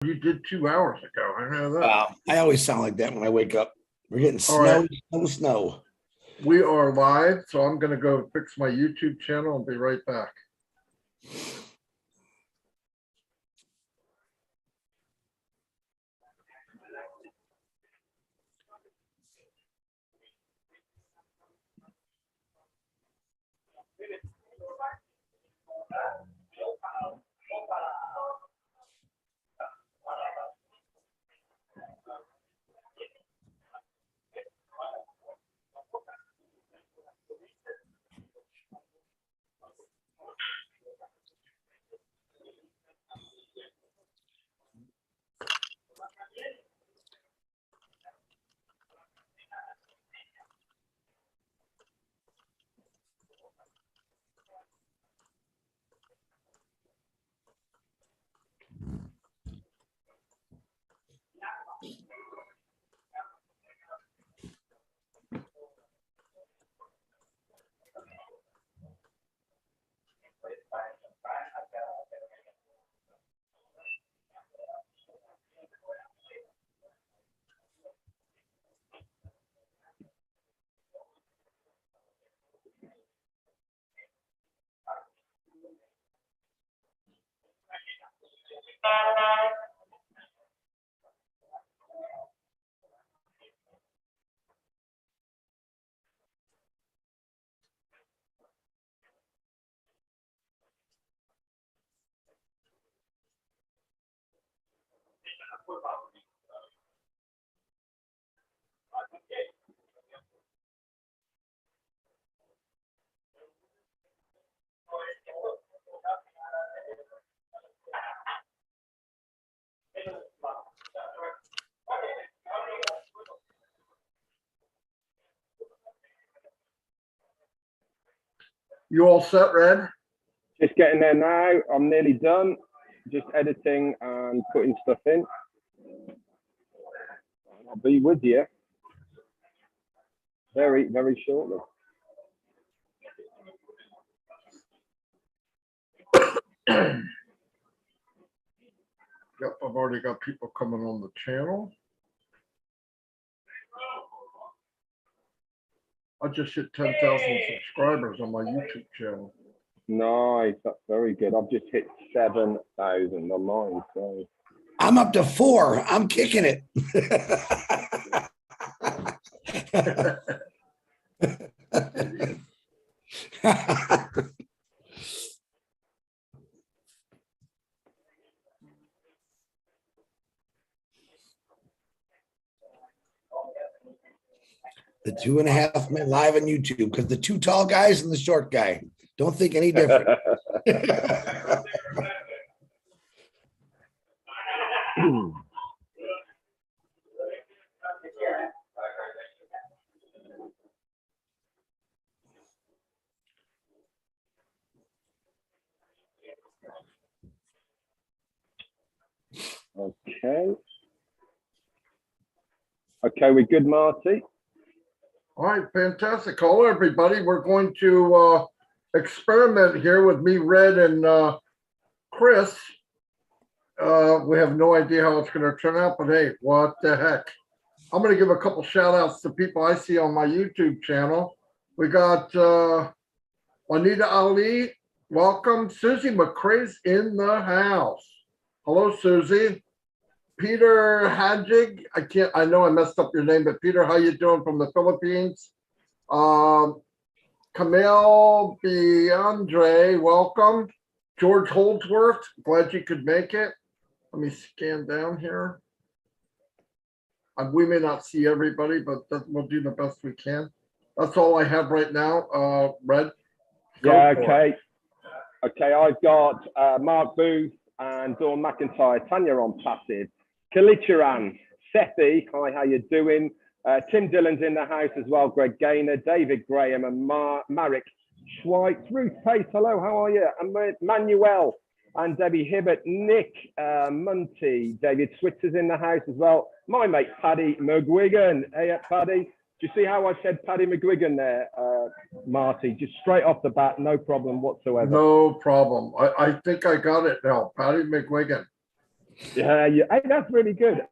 You did 2 hours ago. I know that. I always sound like that when I wake up. We're getting All snow, right. snow. We are live, so I'm going to go fix my YouTube channel and be right back. You all set, Red? Just getting there now. I'm nearly done. Just editing and putting stuff in. I'll be with you very, very shortly. Yep, I've already got people coming on the channel. I just hit 10,000 subscribers on my YouTube channel. Nice, that's very good. I've just hit 7,000 on mine. So I'm up to 4. I'm kicking it. The 2.5 men live on YouTube because the 2 tall guys and the short guy don't think any different. Okay. Okay, we're good, Marty. All right, fantastic. Hello, everybody. We're going to experiment here with me, Red, and Chris. We have no idea how it's going to turn out, but hey, what the heck. I'm going to give a couple shout outs to people I see on my YouTube channel. We got Juanita Ali. Welcome. Susie McCrae's in the house. Hello, Susie. Peter Hadjig. I know I messed up your name, but Peter, how you doing from the Philippines? Camille Beandre, welcome. George Holdsworth, glad you could make it. Let me scan down here. We may not see everybody, but we'll do the best we can. That's all I have right now. Red. Yeah, okay. Okay, I've got Mark Booth and Dawn McIntyre, Tanya on passive, Kalicharan, Sethi, hi, how you doing? Tim Dillon's in the house as well, Greg Gaynor, David Graham and Marek Schweitz, Ruth Pace, hello, how are you? And Manuel and Debbie Hibbert, Nick Munty, David Switzer's in the house as well. My mate Paddy McGuigan. Hey, Paddy. Do you see how I said Paddy McGuigan there, Marty? Just straight off the bat, no problem whatsoever. No problem. I think I got it now. Paddy McGuigan. Yeah, hey, that's really good.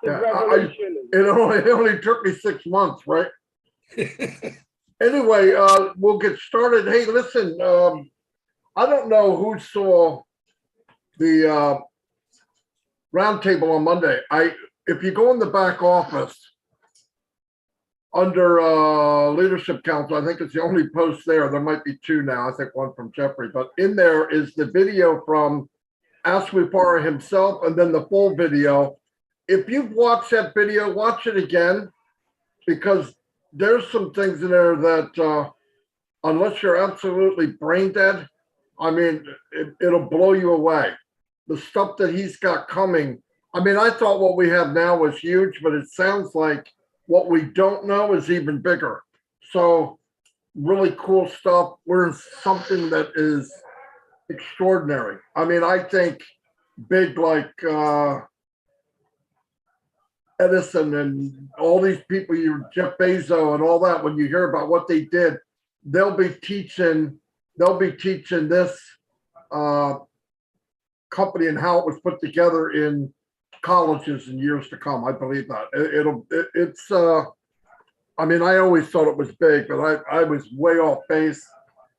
Yeah, Revolution. it only took me 6 months, right? Anyway, we'll get started. Hey, listen, I don't know who saw the roundtable on Monday. If you go in the back office under Leadership Council, I think it's the only post there. There might be two now. I think one from Jeffrey, but in there is the video from Aswipara himself, and then the full video. If you've watched that video, watch it again, because there's some things in there that, unless you're absolutely brain dead, I mean, it'll blow you away. The stuff that he's got coming. I mean, I thought what we have now was huge, but it sounds like what we don't know is even bigger. So really cool stuff. We're in something that is extraordinary. I mean, I think big like Edison and all these people, Jeff Bezos and all that, when you hear about what they did, they'll be teaching this company and how it was put together in colleges in years to come. I believe that it's I mean, I always thought it was big, but I was way off base.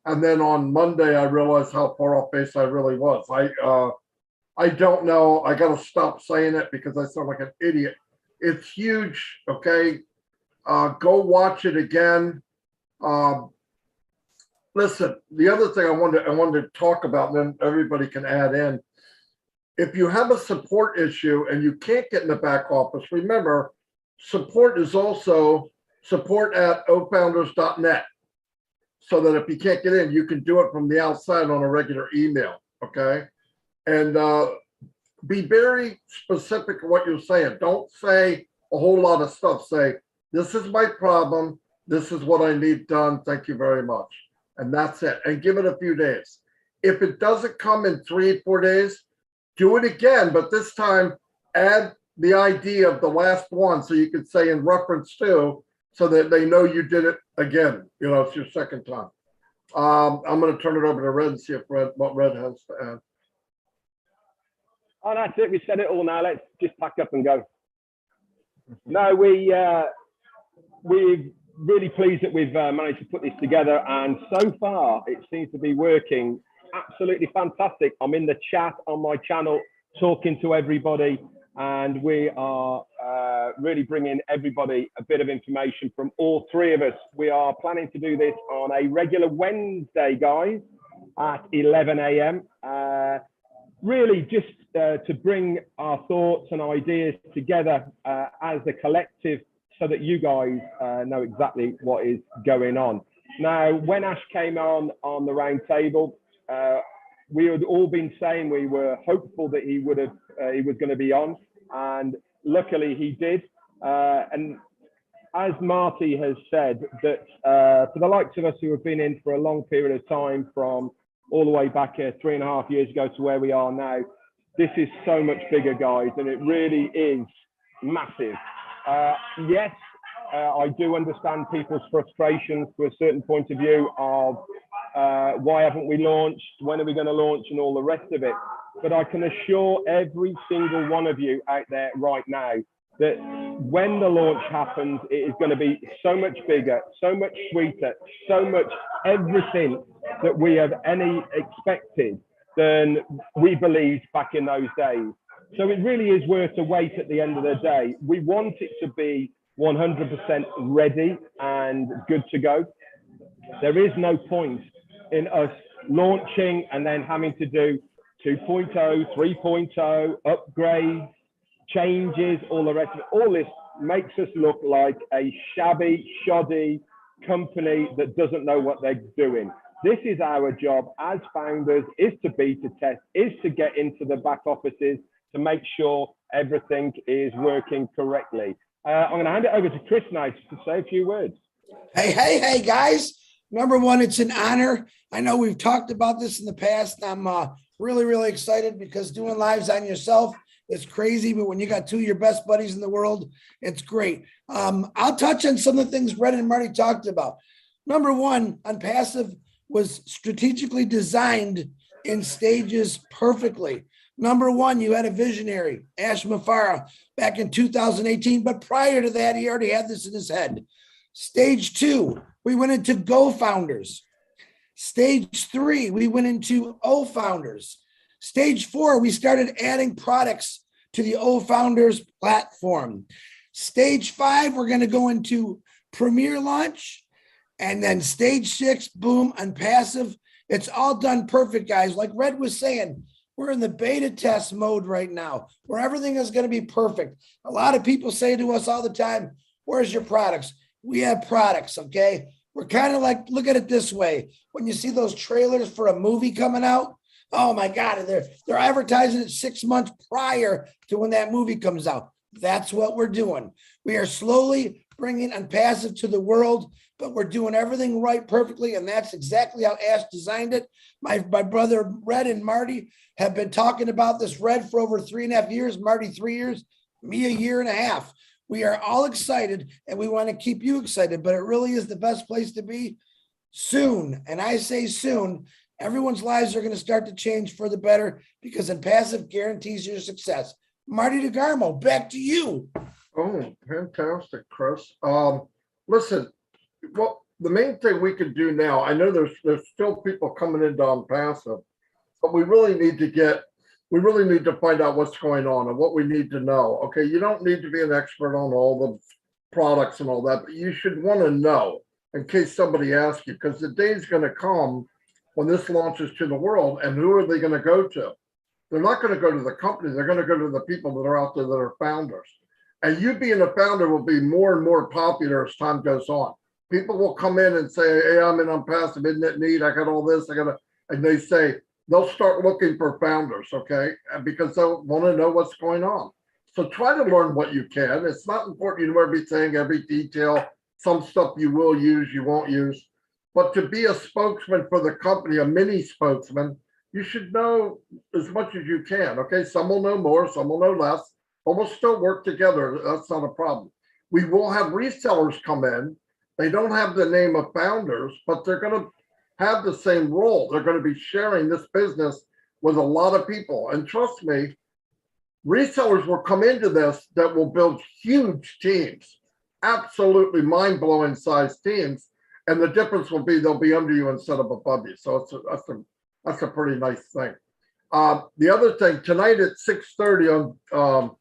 And then on Monday, I realized how far off base I really was. I don't know. I got to stop saying it because I sound like an idiot. It's huge. Okay. Go watch it again. Listen, the other thing I wanted to talk about, and then everybody can add in. If you have a support issue and you can't get in the back office, remember, support is also support@ofounders.net. So that if you can't get in, you can do it from the outside on a regular email. Okay. And be very specific in what you're saying. Don't say a whole lot of stuff. Say, this is my problem. This is what I need done. Thank you very much. And that's it. And give it a few days. If it doesn't come in 3 or 4 days, do it again. But this time, add the ID of the last one so you can say in reference to, so that they know you did it again. You know, it's your second time. I'm going to turn it over to Red and see if what Red has to add. Oh, that's it. We said it all now. Let's just pack up and go. No, we're really pleased that we've managed to put this together. And so far, it seems to be working absolutely fantastic. I'm in the chat on my channel talking to everybody. And we are really bringing everybody a bit of information from all three of us. We are planning to do this on a regular Wednesday, guys, at 11 a.m. Really just to bring our thoughts and ideas together as a collective so that you guys know exactly what is going on. Now, when Ash came on the round table, we had all been saying we were hopeful that he was going to be on, and luckily he did. And as Marty has said, that for the likes of us who have been in for a long period of time, from all the way back 3.5 years ago to where we are now, this is so much bigger, guys, and it really is massive. Yes, I do understand people's frustrations to a certain point of view of why haven't we launched, when are we going to launch, and all the rest of it. But I can assure every single one of you out there right now that when the launch happens, it is going to be so much bigger, so much sweeter, so much everything that we have any expected than we believed back in those days. So it really is worth the wait at the end of the day. We want it to be 100% ready and good to go. There is no point in us launching and then having to do 2.0, 3.0, upgrades, changes, all the rest of it. All this makes us look like a shabby, shoddy company that doesn't know what they're doing. This is our job as founders, is to beta test, is to get into the back offices to make sure everything is working correctly. I'm going to hand it over to Chris now to say a few words. Hey, guys. Number one, it's an honor. I know we've talked about this in the past. I'm really, really excited because doing lives on yourself is crazy. But when you got two of your best buddies in the world, it's great. I'll touch on some of the things Brett and Marty talked about. Number one, OnPassive was strategically designed in stages perfectly. Number one, you had a visionary, Ash Mafara, back in 2018. But prior to that, he already had this in his head. Stage two, we went into Go Founders. Stage three, we went into O Founders. Stage four, we started adding products to the O Founders platform. Stage five, we're going to go into Premier Launch. And then stage six, boom, on passive. It's all done perfect, guys. Like Red was saying, we're in the beta test mode right now where everything is going to be perfect. A lot of people say to us all the time, where's your products? We have products, okay? We're kind of like, look at it this way. When you see those trailers for a movie coming out, oh my God, they're advertising it 6 months prior to when that movie comes out. That's what we're doing. We are slowly bringing Unpassive to the world, but we're doing everything right perfectly. And that's exactly how Ash designed it. My brother Red and Marty have been talking about this, Red, for over 3.5 years, Marty 3 years, me a year and a half. We are all excited and we want to keep you excited, but it really is the best place to be soon. And I say soon, everyone's lives are going to start to change for the better because Unpassive guarantees your success. Marty DeGarmo, back to you. Oh, fantastic, Chris. Listen, well, the main thing we can do now, I know there's still people coming into Unpassive, but we really need to find out what's going on and what we need to know. Okay, you don't need to be an expert on all the products and all that, but you should want to know in case somebody asks you, because the day is going to come when this launches to the world, and who are they going to go to? They're not going to go to the company. They're going to go to the people that are out there that are founders. And you being a founder will be more and more popular as time goes on. People will come in and say, hey, I'm in Unpassive, isn't it neat? I got all this, and they say, they'll start looking for founders, okay? Because they'll want to know what's going on. So try to learn what you can. It's not important you know everything, every detail. Some stuff you will use, you won't use. But to be a spokesman for the company, a mini spokesman, you should know as much as you can, okay? Some will know more, some will know less, but we'll still work together. That's not a problem. We will have resellers come in. They don't have the name of founders, but they're going to have the same role. They're going to be sharing this business with a lot of people. And trust me, resellers will come into this that will build huge teams, absolutely mind-blowing size teams. And the difference will be they'll be under you instead of above you. So that's a pretty nice thing. The other thing, tonight at 6:30 on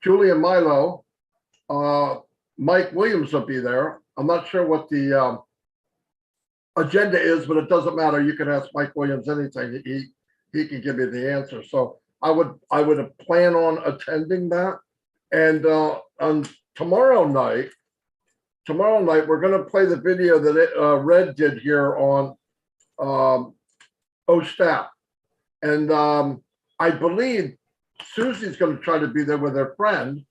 Julian Milo, Mike Williams will be there. I'm not sure what the agenda is, but it doesn't matter. You can ask Mike Williams anything. He can give you the answer. So I would plan on attending that. And on tomorrow night, we're going to play the video that Red did here on OSTAP. And I believe Susie's going to try to be there with her friend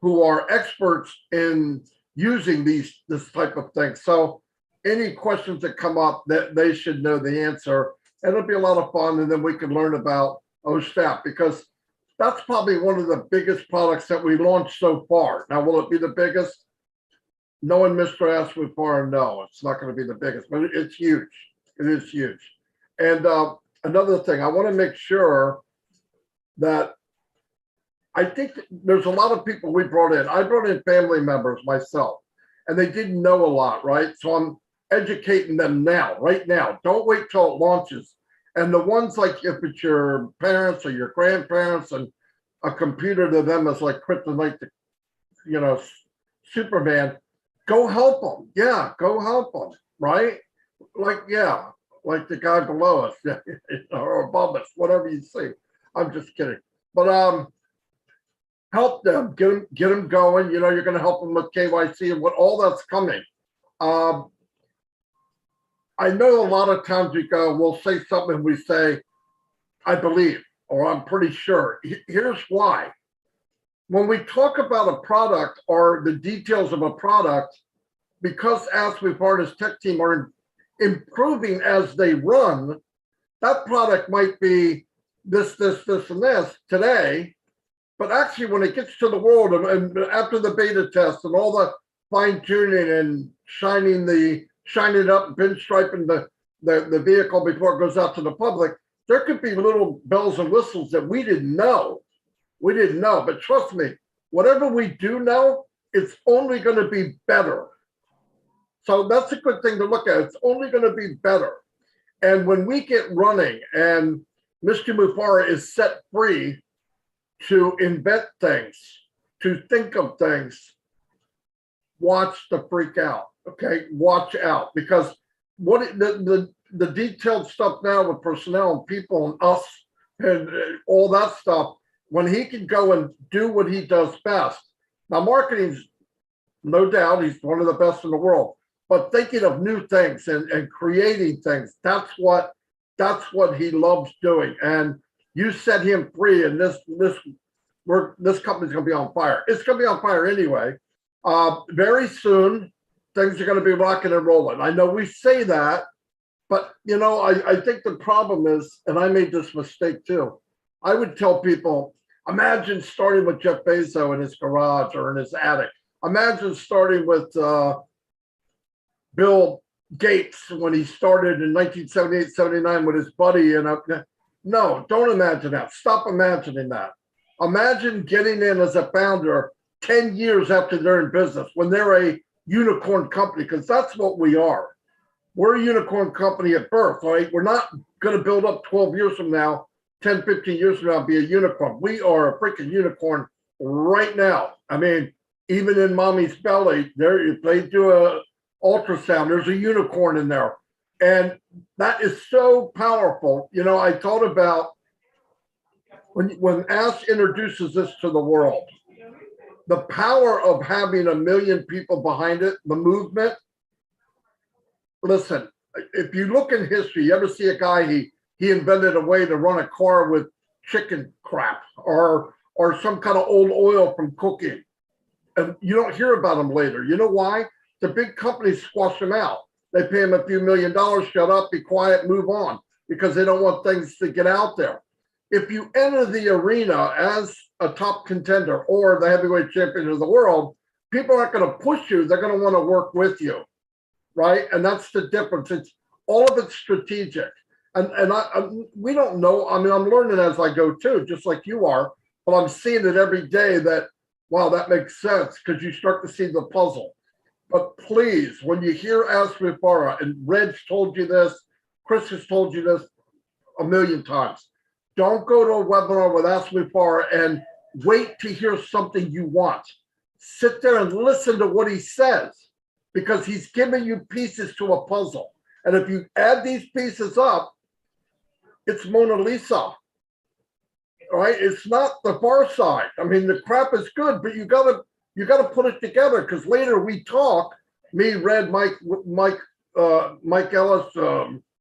who are experts in using this type of thing. So any questions that come up, that they should know the answer. And it'll be a lot of fun. And then we can learn about OSTAP, because that's probably one of the biggest products that we launched so far. Now, will it be the biggest? Knowing Mr. Aswipar, no, it's not going to be the biggest, but it's huge. It is huge. And another thing, I want to make sure that I think there's a lot of people we brought in. I brought in family members myself, and they didn't know a lot, right? So I'm educating them now, right now. Don't wait till it launches. And the ones like if it's your parents or your grandparents, and a computer to them is like kryptonite, Superman. Go help them. Yeah, go help them, right? Like the guy below us or above us, whatever you see. I'm just kidding. But help them, get them going. You're going to help them with KYC and what all that's coming. I know a lot of times we'll say something, we say, I believe, or I'm pretty sure. Here's why. When we talk about a product or the details of a product, because Aswipar and his tech team are improving as they run, that product might be this, and this today, but actually when it gets to the world and after the beta test and all the fine tuning and shining it up, pinstriping the vehicle before it goes out to the public, there could be little bells and whistles that we didn't know. We didn't know, but trust me, whatever we do know, it's only going to be better. So that's a good thing to look at. It's only going to be better. And when we get running and Mr. Mufareh is set free to invent things, to think of things, watch the freak out. Okay, watch out, because what the detailed stuff now with personnel and people and us and all that stuff, when he can go and do what he does best. Now, marketing's no doubt he's one of the best in the world, but thinking of new things and creating things, that's what he loves doing. And you set him free, and this company's going to be on fire. It's going to be on fire anyway. Very soon, things are going to be rocking and rolling. I know we say that, but you know, I think the problem is, and I made this mistake too. I would tell people, imagine starting with Jeff Bezos in his garage or in his attic. Imagine starting with Bill Gates when he started in 1978, 79 with his buddy. No, don't imagine that. Stop imagining that. Imagine getting in as a founder 10 years after they're in business, when they're a unicorn company, because that's what we are. We're a unicorn company at birth, right? We're not going to build up 12 years from now, 10, 15 years from now, and be a unicorn. We are a freaking unicorn right now. I mean, even in mommy's belly, there, if they do a ultrasound, there's a unicorn in there. And that is so powerful. You know, I thought about when Ash introduces this to the world, the power of having 1 million people behind it, the movement. Listen, if you look in history, you ever see a guy, he invented a way to run a car with chicken crap or some kind of old oil from cooking. And you don't hear about him later. You know why? The big companies squash him out. They pay him a few $1 million, shut up, be quiet, move on, because they don't want things to get out there. If you enter the arena as a top contender or the heavyweight champion of the world, people aren't going to push you. They're going to want to work with you, right? And that's the difference. It's all of it's strategic. And we don't know. I mean, I'm learning as I go too, just like you are, but I'm seeing it every day that, wow, that makes sense, because you start to see the puzzle. But please, when you hear Ash Mufareh, and Reg told you this, Chris has told you this 1 million times, don't go to a webinar with Ash Mufareh and wait to hear something you want. Sit there and listen to what he says, because he's giving you pieces to a puzzle. And if you add these pieces up, it's Mona Lisa, right? It's not the Far Side. I mean, the crap is good, but you gotta put it together, because later we talk, me, Red, Mike Ellis,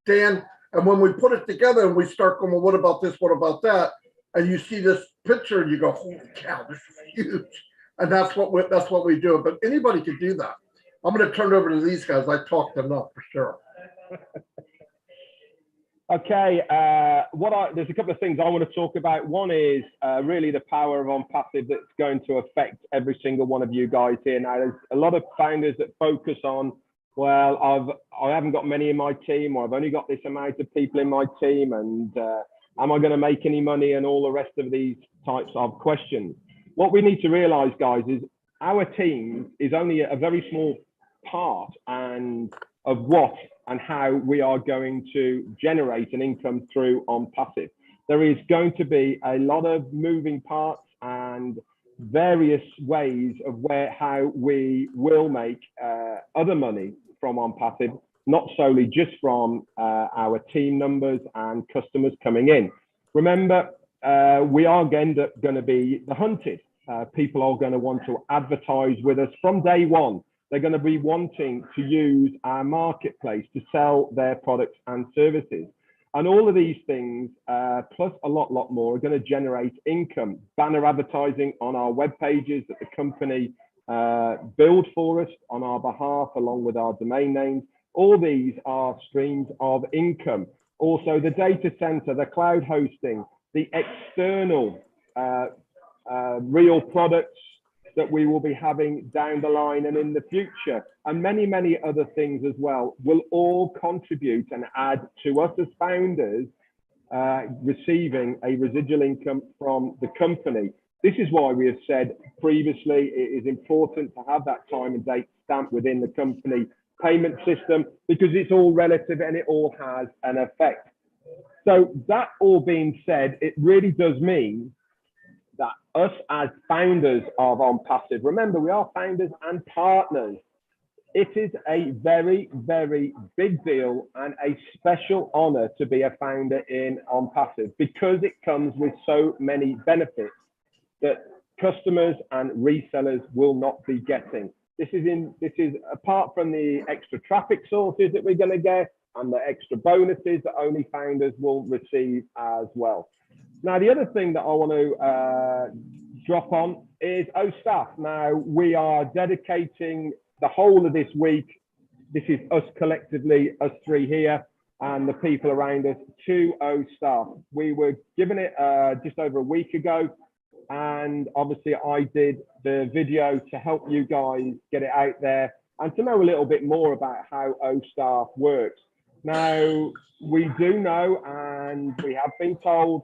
Dan, and when we put it together and we start going, well, what about this? What about that? And you see this picture and you go, holy cow, this is huge. And that's what we do. But anybody can do that. I'm going to turn it over to these guys. I talked enough for sure. Okay, there's a couple of things I want to talk about. One is really the power of OnPassive that's going to affect every single one of you guys here. Now, there's a lot of founders that focus on, well, I haven't got many in my team, or I've only got this amount of people in my team, and am I going to make any money, and all the rest of these types of questions. What we need to realize, guys, is our team is only a very small part of what and how we are going to generate an income through OnPassive. There is going to be a lot of moving parts and various ways of how we will make other money from OnPassive, not solely just from our team numbers and customers coming in. Remember, we are going to be the hunted. People are going to want to advertise with us from day one. They're going to be wanting to use our marketplace to sell their products and services. And all of these things, plus a lot more, are going to generate income. Banner advertising on our web pages that the company build for us on our behalf, along with our domain names. All these are streams of income. Also, the data center, the cloud hosting, the external real products that we will be having down the line and in the future, and many other things as well, will all contribute and add to us as founders receiving a residual income from the company. This is why we have said previously it is important to have that time and date stamp within the company payment system, because it's all relative and it all has an effect. So that all being said, it really does mean that us as founders of OnPassive, remember we are founders and partners, it is a very, very big deal and a special honor to be a founder in OnPassive, because it comes with so many benefits that customers and resellers will not be getting. This is apart from the extra traffic sources that we're going to get and the extra bonuses that only founders will receive as well. Now, the other thing that I want to drop on is OStaff. Now, we are dedicating the whole of this week, this is us collectively, us three here, and the people around us, to OStaff. We were given it just over a week ago, and obviously I did the video to help you guys get it out there and to know a little bit more about how OStaff works. Now, we do know, and we have been told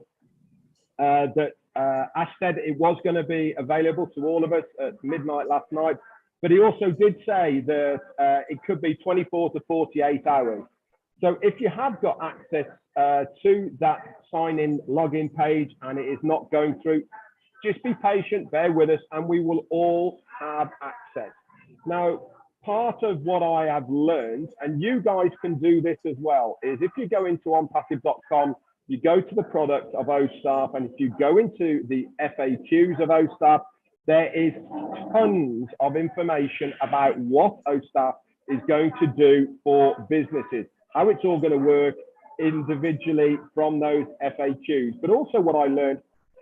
that Ash said it was going to be available to all of us at midnight last night, but he also did say that it could be 24 to 48 hours. So if you have got access to that sign-in login page and it is not going through, just be patient, bear with us, and we will all have access. Now, part of what I have learned, and you guys can do this as well, is if you go into onpassive.com, you go to the product of OStaff, and if you go into the FAQs of OStaff, there is tons of information about what OStaff is going to do for businesses, how it's all going to work individually from those FAQs, but also what I learned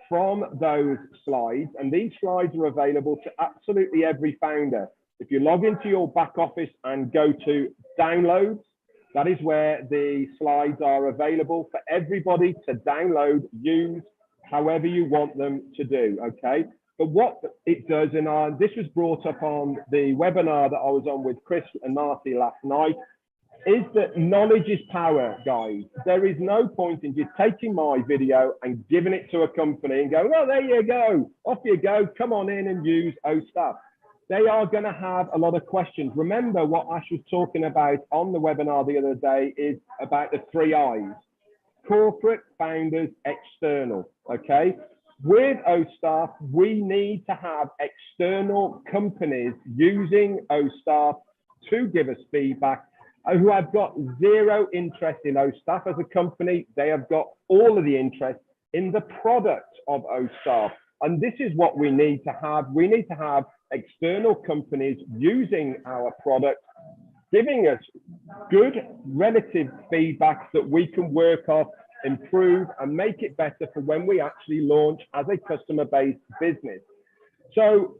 from those slides, and these slides are available to absolutely every founder. If you log into your back office and go to downloads, that is where the slides are available for everybody to download, use, however you want them to do, okay? But what it does, and this was brought up on the webinar that I was on with Chris and Marty last night, is that knowledge is power, guys. There is no point in just taking my video and giving it to a company and going, oh, there you go, off you go, come on in and use OStaff. They are going to have a lot of questions. Remember what Ash was talking about on the webinar the other day is about the 3 I's: corporate, founders, external, okay? With OStaff, we need to have external companies using OStaff to give us feedback, who have got zero interest in OStaff as a company. They have got all of the interest in the product of OStaff. And this is what we need to have. We need to have external companies using our product, giving us good relative feedback that we can work off, improve, and make it better for when we actually launch as a customer-based business. So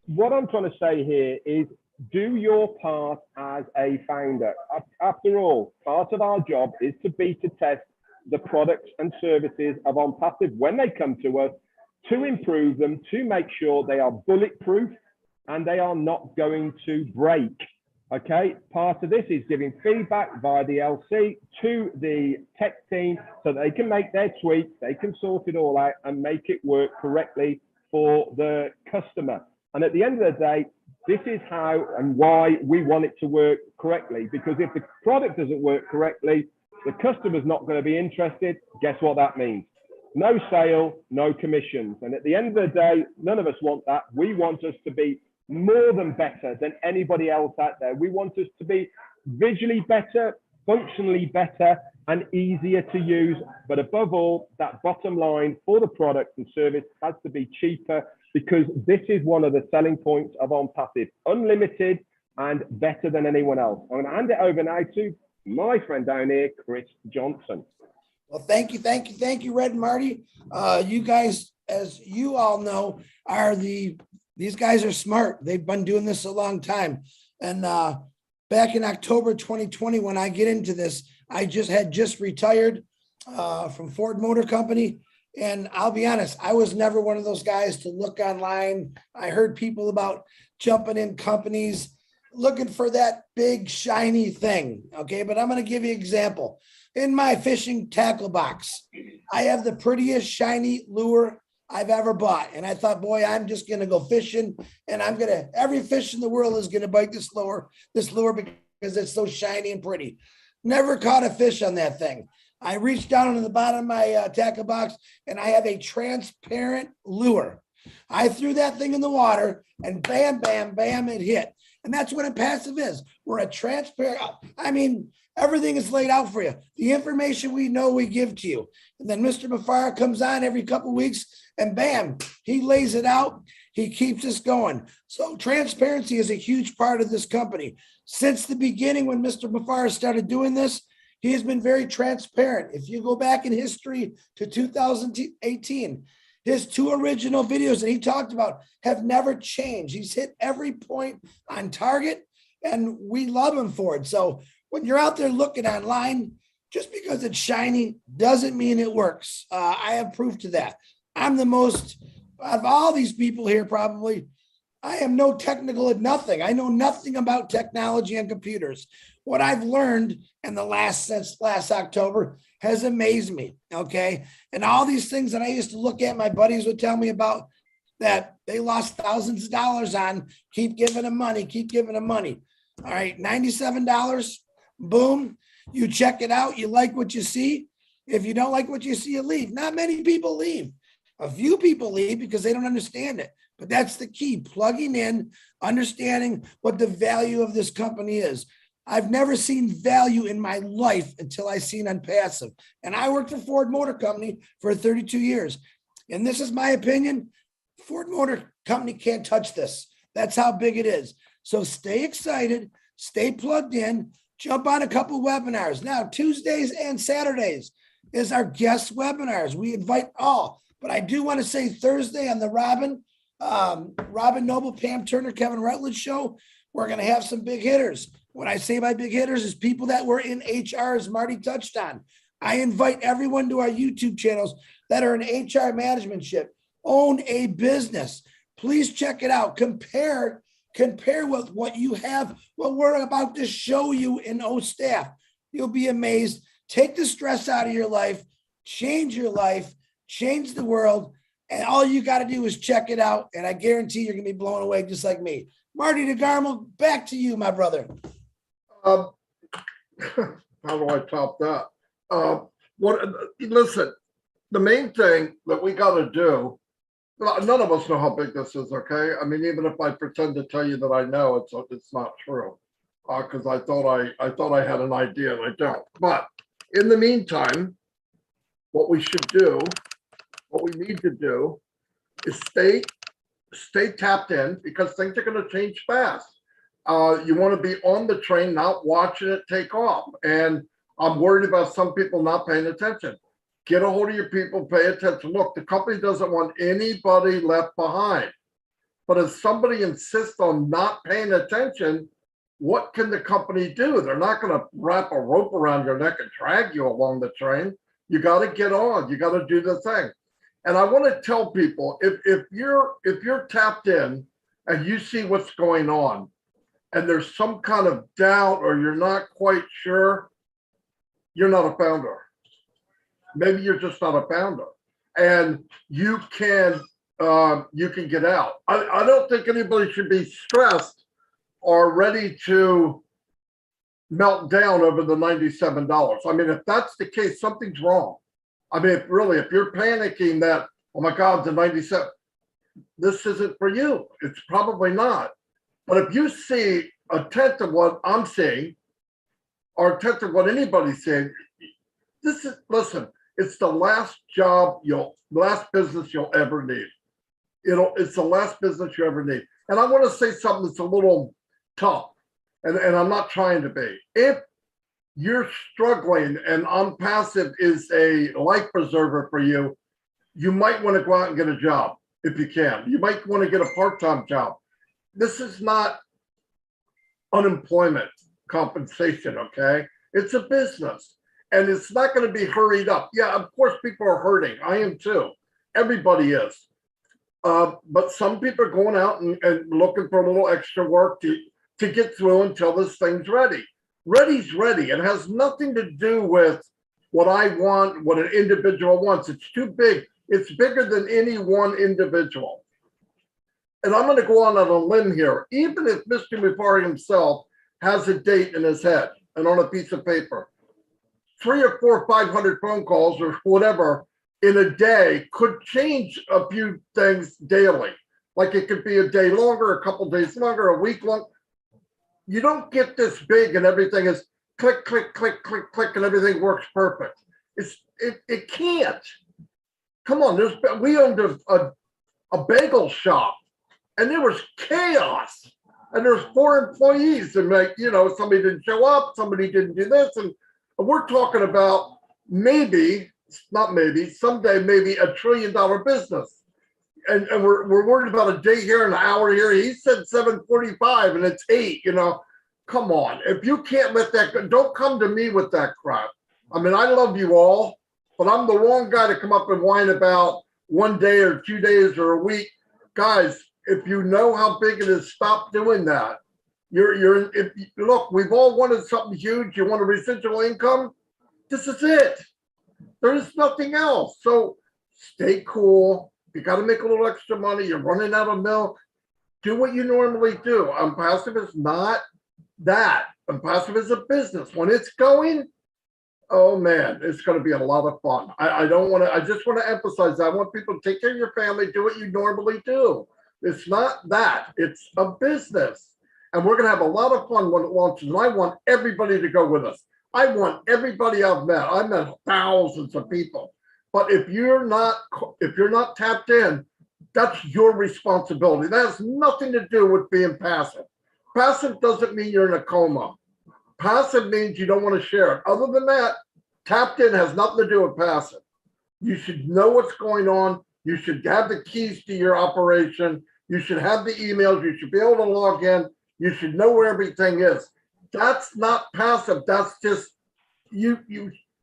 what I'm trying to say here is, do your part as a founder. After all, part of our job is to beta test the products and services of OnPassive when they come to us, to improve them, to make sure they are bulletproof and they are not going to break. Okay, part of this is giving feedback via the LC to the tech team so they can make their tweaks, they can sort it all out and make it work correctly for the customer. And at the end of the day, this is how and why we want it to work correctly, because if the product doesn't work correctly, the customer's not going to be interested. Guess what that means? No sale, no commissions. And at the end of the day, none of us want that. We want us to be more than better than anybody else out there. We want us to be visually better, functionally better, and easier to use. But above all, that bottom line for the product and service has to be cheaper, because this is one of the selling points of OnPassive: unlimited and better than anyone else. I'm going to hand it over now to my friend down here, Chris Johnson. Well, thank you, Red and Marty. You guys, as you all know, these guys are smart. They've been doing this a long time. And back in October 2020, when I get into this, I just retired from Ford Motor Company. And I'll be honest, I was never one of those guys to look online. I heard people about jumping in companies, looking for that big shiny thing. Okay, but I'm going to give you an example. in my fishing tackle box, I have the prettiest shiny lure I've ever bought. And I thought, boy, I'm just going to go fishing and every fish in the world is going to bite this lure because it's so shiny and pretty. Never caught a fish on that thing. I reached down into the bottom of my tackle box and I have a transparent lure. I threw that thing in the water and bam, bam, bam, it hit. And that's what a passive is. We're a transparent, I mean, everything is laid out for you. The information we know, we give to you. And then Mr. Mufareh comes on every couple of weeks and bam, he lays it out. He keeps us going. So transparency is a huge part of this company. Since the beginning, when Mr. Mufareh started doing this, he has been very transparent. If you go back in history to 2018, his 2 original videos that he talked about have never changed. He's hit every point on target and we love him for it. So when you're out there looking online, just because it's shiny doesn't mean it works. I have proof to that. I'm the most, out of all these people here probably, I am no technical at nothing. I know nothing about technology and computers. What I've learned in since last October has amazed me, okay? And all these things that I used to look at, my buddies would tell me about that they lost thousands of dollars on, keep giving them money, keep giving them money. All right, $97, boom, you check it out, you like what you see. If you don't like what you see, you leave. Not many people leave. A few people leave because they don't understand it. But that's the key, plugging in, understanding what the value of this company is. I've never seen value in my life until I seen on passive. And I worked for Ford Motor Company for 32 years. And this is my opinion. Ford Motor Company can't touch this. That's how big it is. So stay excited, stay plugged in, jump on a couple webinars. Now, Tuesdays and Saturdays is our guest webinars. We invite all. But I do want to say Thursday on the Robin Noble, Pam Turner, Kevin Rutledge show, we're going to have some big hitters. What I say by big hitters is people that were in HR, as Marty touched on. I invite everyone to our YouTube channels that are in HR management, own a business. Please check it out. Compare with what you have, what we're about to show you in O-Staff. You'll be amazed. Take the stress out of your life, change the world. And all you got to do is check it out. And I guarantee you're going to be blown away just like me. Marty DeGarmo, back to you, my brother. How do I top that? Listen, the main thing that we got to do, none of us know how big this is, okay? I mean, even if I pretend to tell you that I know, it's not true. Because I thought I had an idea and I don't. But in the meantime, what we need to do is stay tapped in because things are going to change fast. You want to be on the train, not watching it take off. And I'm worried about some people not paying attention. Get a hold of your people, pay attention. Look, the company doesn't want anybody left behind. But if somebody insists on not paying attention, what can the company do? They're not going to wrap a rope around your neck and drag you along the train. You got to get on. You got to do the thing. And I want to tell people, if you're tapped in and you see what's going on and there's some kind of doubt or you're not quite sure, you're not a founder. Maybe you're just not a founder. And you can get out. I don't think anybody should be stressed or ready to melt down over the $97. I mean, if that's the case, something's wrong. I mean, if you're panicking that, oh my God, the 97, this isn't for you. It's probably not. But if you see a tenth of what I'm seeing, or a tenth of what anybody's saying, listen, it's the last business you'll ever need. It's the last business you ever need. And I want to say something that's a little tough, and I'm not trying to be. If you're struggling and passive is a life preserver for you, you might want to go out and get a job if you can. You might want to get a part-time job. This is not unemployment compensation, okay? It's a business and it's not going to be hurried up. Yeah, of course, people are hurting. I am too. Everybody is. But some people are going out and looking for a little extra work to get through until this thing's ready. Ready's ready. It has nothing to do with what I want, what an individual wants. It's too big. It's bigger than any one individual. And I'm going to go on a limb here. Even if Mr. Mufari himself has a date in his head and on a piece of paper, 300 or 400, 500 phone calls or whatever in a day could change a few things daily. Like it could be a day longer, a couple days longer, a week long. You don't get this big and everything is click, click, click, click, click, and everything works perfect. It can't. Come on, we owned a bagel shop and there was chaos. And there's 4 employees and somebody didn't show up, somebody didn't do this. And we're talking about someday maybe $1 trillion business. And we're worried about a day here and an hour here. He said 7:45 and it's 8, Come on. If you can't let that go, don't come to me with that crap. I mean, I love you all, but I'm the wrong guy to come up and whine about 1 day or 2 days or a week. Guys, if you know how big it is, stop doing that. Look, we've all wanted something huge. You want a residual income? This is it. There is nothing else. So stay cool. You got to make a little extra money. You're running out of milk. Do what you normally do. Passive is not that. Passive is a business. When it's going, oh man, it's going to be a lot of fun. I just want to emphasize that. I want people to take care of your family, do what you normally do. It's not that. It's a business. And we're going to have a lot of fun when it launches. And I want everybody to go with us. I want everybody I've met thousands of people. But if you're not tapped in, that's your responsibility. That has nothing to do with being passive. Passive doesn't mean you're in a coma. Passive means you don't want to share it. Other than that, tapped in has nothing to do with passive. You should know what's going on. You should have the keys to your operation. You should have the emails. You should be able to log in. You should know where everything is. That's not passive. That's just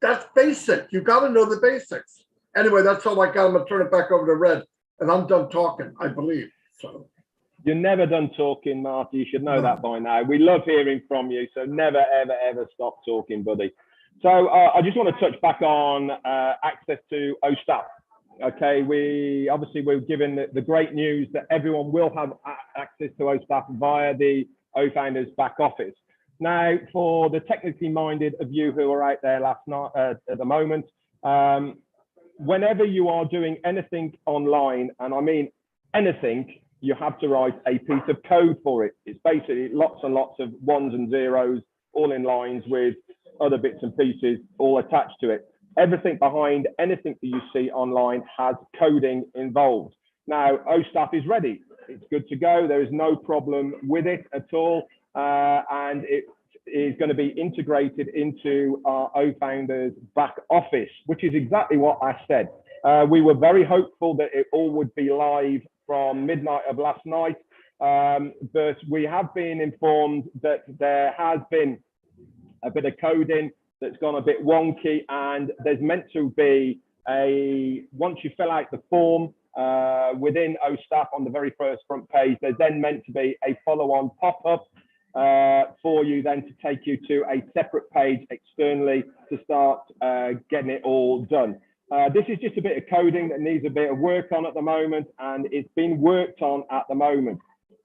that's basic. You got to know the basics. Anyway, that's all I got. I'm going to turn it back over to Red, and I'm done talking, I believe. So you're never done talking, Marty. You should know that by now. We love hearing from you, so never, ever, ever stop talking, buddy. So I just want to touch back on access to OSTAF. Okay, we're given the great news that everyone will have access to OSTAF via the OFounders back office. Now, for the technically minded of you who are out there last night at the moment, whenever you are doing anything online, and I mean anything, you have to write a piece of code for it. It's basically lots and lots of ones and zeros, all in lines with other bits and pieces all attached to it. Everything behind anything that you see online has coding involved. Now, OSTAF is ready. It's good to go. There is no problem with it at all. And it is going to be integrated into our OFounders back office, which is exactly what I said. We were very hopeful that it all would be live from midnight of last night, but we have been informed that there has been a bit of coding that's gone a bit wonky, and there's meant to be once you fill out the form within OSTAF on the very first front page, there's then meant to be a follow-on pop-up for you then to take you to a separate page externally to start getting it all done. This is just a bit of coding that needs a bit of work on at the moment, and it's being worked on at the moment.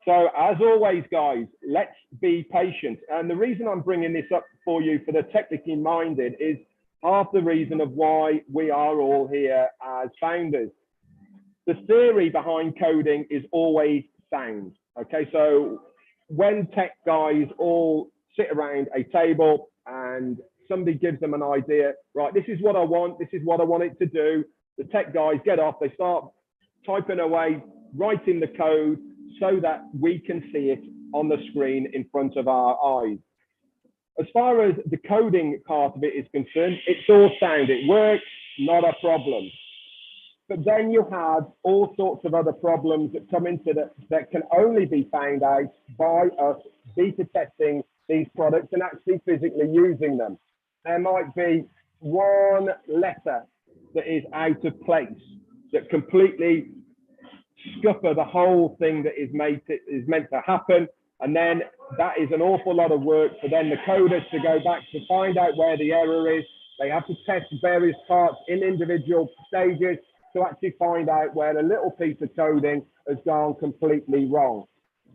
So as always, guys, let's be patient. And the reason I'm bringing this up for you for the technically minded is half the reason of why we are all here as founders. The theory behind coding is always sound. Okay, so when tech guys all sit around a table and somebody gives them an idea, right, this is what I want, this is what I want it to do. The tech guys get off, they start typing away, writing the code so that we can see it on the screen in front of our eyes. As far as the coding part of it is concerned, it's all sound, it works, not a problem. But then you have all sorts of other problems that come into that can only be found out by us beta testing these products and actually physically using them. There might be one letter that is out of place that completely scupper the whole thing that is meant to happen. And then that is an awful lot of work for then the coders to go back to find out where the error is, They have to test various parts in individual stages to actually find out where a little piece of coding has gone completely wrong.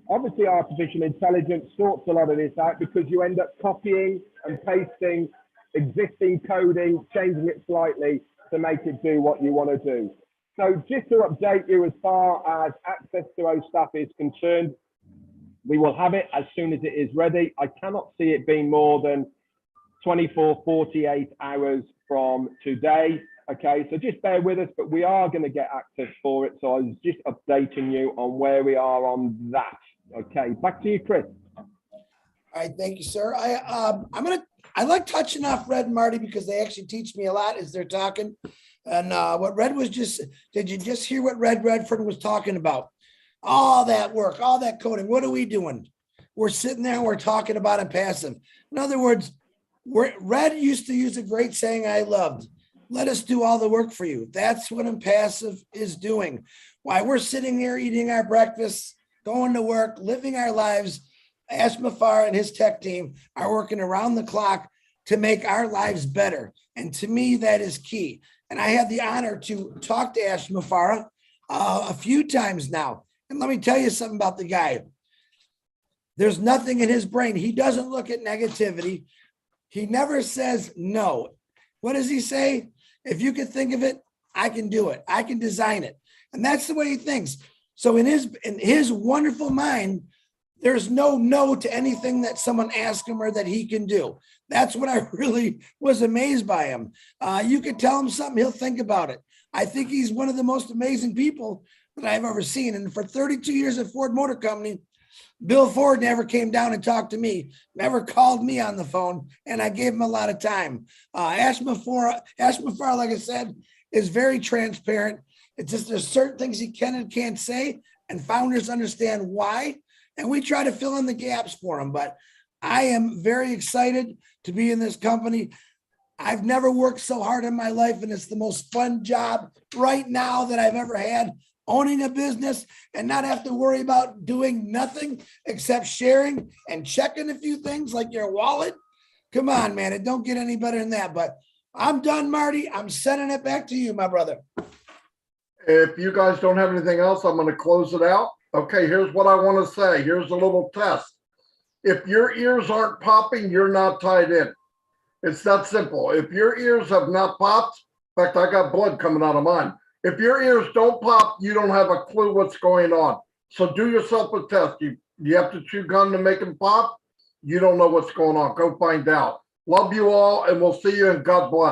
Obviously, artificial intelligence sorts a lot of this out because you end up copying and pasting existing coding, changing it slightly to make it do what you want to do. So just to update you as far as access to OSTAF is concerned, we will have it as soon as it is ready. I cannot see it being more than 24, 48 hours from today. Okay, so just bear with us, but we are going to get access for it. So I was just updating you on where we are on that. Okay, back to you, Chris. All right, thank you, sir. I like touching off Red and Marty because they actually teach me a lot as they're talking. And what Red was did you just hear what Red Redford was talking about? All that work, all that coding. What are we doing? We're sitting there and we're talking about it passive. In other words, Red used to use a great saying I loved. Let us do all the work for you. That's what Impassive is doing. While we're sitting here eating our breakfast, going to work, living our lives, Ash Mafar and his tech team are working around the clock to make our lives better. And to me, that is key. And I had the honor to talk to Ash Mafara a few times now. And let me tell you something about the guy. There's nothing in his brain. He doesn't look at negativity. He never says no. What does he say? If you can think of it, I can do it. I can design it. And that's the way he thinks. So in his wonderful mind, there's no to anything that someone asks him or that he can do. That's what I really was amazed by him. You could tell him something, he'll think about it. I think he's one of the most amazing people that I've ever seen. And for 32 years at Ford Motor Company, Bill Ford never came down and talked to me, never called me on the phone, and I gave him a lot of time. Ash Mafar, like I said, is very transparent. It's just there's certain things he can and can't say, and founders understand why, and we try to fill in the gaps for him. But I am very excited to be in this company. I've never worked so hard in my life, and it's the most fun job right now that I've ever had. Owning a business and not have to worry about doing nothing except sharing and checking a few things like your wallet. Come on, man. It don't get any better than that. But I'm done, Marty. I'm sending it back to you, my brother. If you guys don't have anything else, I'm going to close it out. Okay, here's what I want to say. Here's a little test. If your ears aren't popping, you're not tied in. It's that simple. If your ears have not popped, in fact, I got blood coming out of mine. If your ears don't pop, you don't have a clue what's going on. So do yourself a test. You have to chew gum to make them pop. You don't know what's going on. Go find out. Love you all, and we'll see you, and God bless.